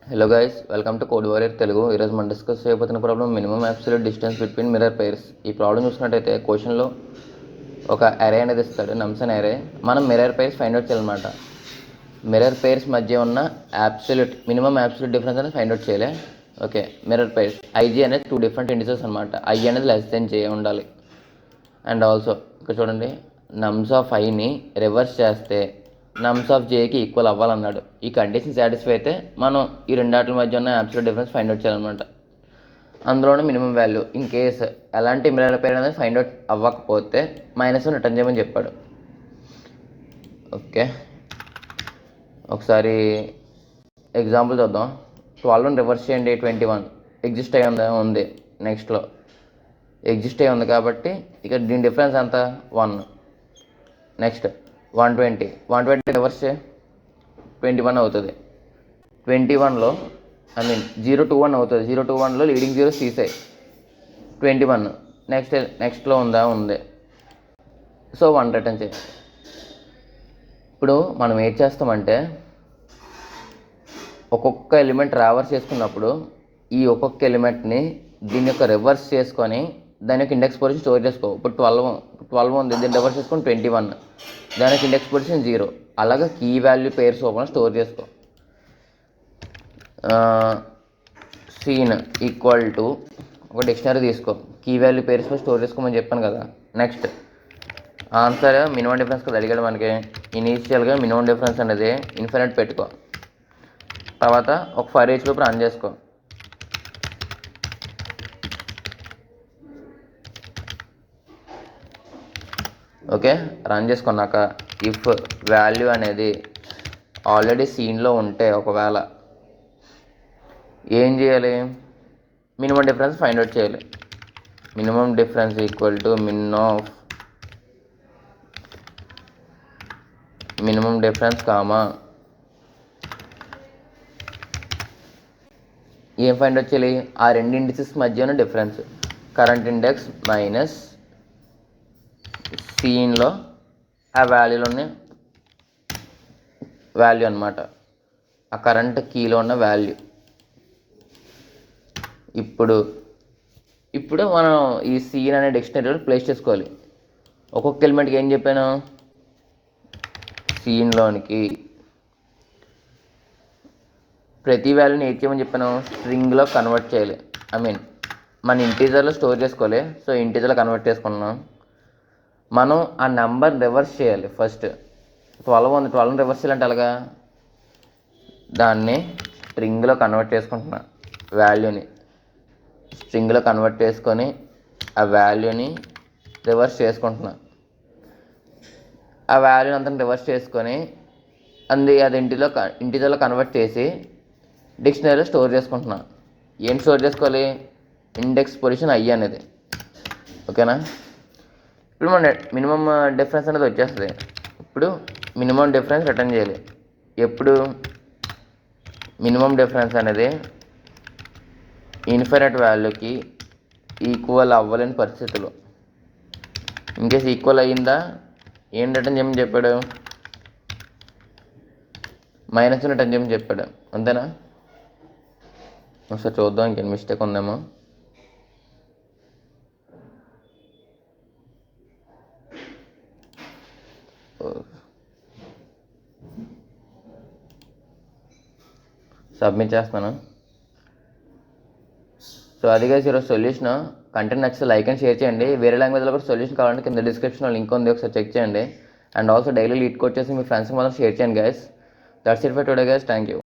Hello guys, welcome to code warrior Telugu. ఈరోజు మనం discuss చేయబోతున్న problem minimum absolute distance between mirror pairs. ఈ problem చూసినట్టయితే క్వశ్చన్లో ఒక అరే అనేది ఇస్తాడు, నమ్స్ అనే అరే. మనం మిర్రర్ పెయిర్స్ ఫైండ్ అవుట్ చేయాలన్నమాట. మిర్రర్ పెయిర్స్ మధ్య ఉన్న మినిమం అబ్సల్యూట్ డిఫరెన్స్ అనేది ఫైండ్ అవుట్ చేయాలి. ఓకే, మిర్రర్ పెయిర్స్ ఐజీ అనేది 2 డిఫరెంట్ ఇండిసెస్ అనమాట. ఐ అనేది లెస్ దెన్ జే ఉండాలి. అండ్ ఆల్సో ఇక్కడ చూడండి, నమ్స్ ఆఫ్ ఐని రివర్స్ చేస్తే నమ్స్ ఆఫ్ జేకి ఈక్వల్ అవ్వాలన్నాడు. ఈ కండిషన్ సాటిస్ఫై అయితే మనం ఈ రెండాటి మధ్య ఉన్న అబ్సల్యూట్ డిఫరెన్స్ ఫైండ్ అవుట్ చేయాలన్నమాట. అందులోనే మినిమం వాల్యూ ఇన్ కేస్ ఎలాంటి మిర్రర్ పెయిర్ అనేది ఫైండ్ అవుట్ అవ్వకపోతే -1 రిటర్న్ చేయమని చెప్పాడు. ఓకే, ఒకసారి ఎగ్జాంపుల్ చూద్దాం. 12 రివర్స్ చేయండి, 21 ఎగ్జిస్ట్ అయ్యి ఉంది. నెక్స్ట్లో ఎగ్జిస్ట్ అయ్యి ఉంది కాబట్టి ఇక్కడ దీని డిఫరెన్స్ ఎంత? 1. నెక్స్ట్ 120 రివర్స్ చే 21 అవుతుంది. 21లో 0 to 1 అవుతుంది. 0 to 1లో లీడింగ్ జీరోస్ తీసాయి. 21 నెక్స్ట్లో ఉంది. సో 1 రిటర్న్ చేయాలి. ఇప్పుడు మనం ఏం చేస్తామంటే ఒక్కొక్క ఎలిమెంట్ రివర్స్ చేసుకున్నప్పుడు ఈ ఒక్కొక్క ఎలిమెంట్ని దీని యొక్క రివర్స్ చేసుకొని దాని యొక్క ఇండెక్స్ పొజిషన్ స్టోర్ చేసుకో. ఇప్పుడు 12 ఉంది, దీన్ని రివర్స్ చేసుకొని 21, దాని యొక్క ఇండెక్స్ పొజిషన్ 0. అలాగే key value pairs open store చేసుకో. సీన్ ఈక్వల్ టు ఒక డిక్షనరీ తీసుకో, కీ వాల్యూ పేర్స్లో స్టోర్ చేసుకోమని చెప్పాను కదా. నెక్స్ట్ ఆన్సర్ మినిమం డిఫరెన్స్ కదా అడిగాడు మనకి. ఇనీషియల్గా మినిమం డిఫరెన్స్ అనేది ఇన్ఫినిట్ పెట్టుకో. తర్వాత ఒక ఫర్ ఈచ్ లూప్ రన్ చేసుకో. ఓకే, రన్ చేసుకున్నాక ఇఫ్ వాల్యూ అనేది ఆల్రెడీ సీన్లో ఉంటే ఒకవేళ ఏం చేయాలి? మినిమం డిఫరెన్స్ ఫైండ్ అవుట్ చేయాలి. Minimum difference equal to minimum difference comma ఏం ఫైండ్ అవుట్ చేయాలి? ఆ రెండు ఇండిసెస్ మధ్య ఉన్న డిఫరెన్స్. కరెంట్ ఇండెక్స్ మైనస్ సీన్లో ఆ వాల్యూలోని వాల్యూ అనమాట, ఆ కరెంట్ కీలో ఉన్న వాల్యూ. ఇప్పుడు మనం ఈ సీన్ అనే డిక్షనరీలో ప్లేస్ చేసుకోవాలి. ఒక్కొక్క ఎలిమెంట్కి ఏం చెప్పాను? సీన్లోనికి ప్రతి వాల్యూని ఏం చేయమని చెప్పాను? స్ట్రింగ్లో కన్వర్ట్ చేయాలి. మన ఇంటీజర్లో స్టోర్ చేసుకోవాలి. సో ఇంటీజర్లో కన్వర్ట్ చేసుకున్నాం. మనం ఆ నెంబర్ రివర్స్ చేయాలి. ఫస్ట్ 12 ఉంది, 12 రివర్స్ చేయాలంటే అలాగా దాన్ని స్ట్రింగ్లో కన్వర్ట్ చేసుకుంటున్నా. వాల్యూని స్ట్రింగ్లో కన్వర్ట్ చేసుకొని ఆ వాల్యూని రివర్స్ చేసుకుంటున్నా. ఆ వాల్యూని అంతా రివర్స్ చేసుకొని అది ఇంటీజర్లో కన్వర్ట్ చేసి డిక్షనరీలో స్టోర్ చేసుకుంటున్నా. ఏం స్టోర్ చేసుకోవాలి? ఇండెక్స్ పొజిషన్ ఐ అనేది. ఓకేనా? ఇప్పుడు మన మినిమం డిఫరెన్స్ అనేది వచ్చేస్తుంది. ఇప్పుడు మినిమం డిఫరెన్స్ రిటర్న్ చేయాలి. ఎప్పుడు మినిమం డిఫరెన్స్ అనేది ఇన్ఫినిట్ వాల్యూకి ఈక్వల్ అవ్వలేని పరిస్థితులు. ఇన్కేస్ ఈక్వల్ అయ్యిందా ఏం రిటర్న్ చేయమని చెప్పాడు? -1 రిటర్న్ చేయమని చెప్పాడు. అంతేనా? ఒకసారి చూద్దాం ఇంకేం మిస్టేక్ ఉందేమో. సబ్మిట్ చేస్తాను. సో అదిగా ఈరోజు సొల్యూషన్. కంటెంట్ నచ్చితే లైక్ అండ్ షేర్ చేయండి. వేరే లాంగ్వేజ్లో కూడా సొల్యూషన్ కావాలంటే కింద డిస్క్రిప్షన్లో లింక్ ఉంది, ఒకసారి చెక్ చేయండి. And also daily lead code చేసి మీ ఫ్రెండ్స్కి మాత్రం షేర్ చేయండి guys. That's it for today guys. Thank you.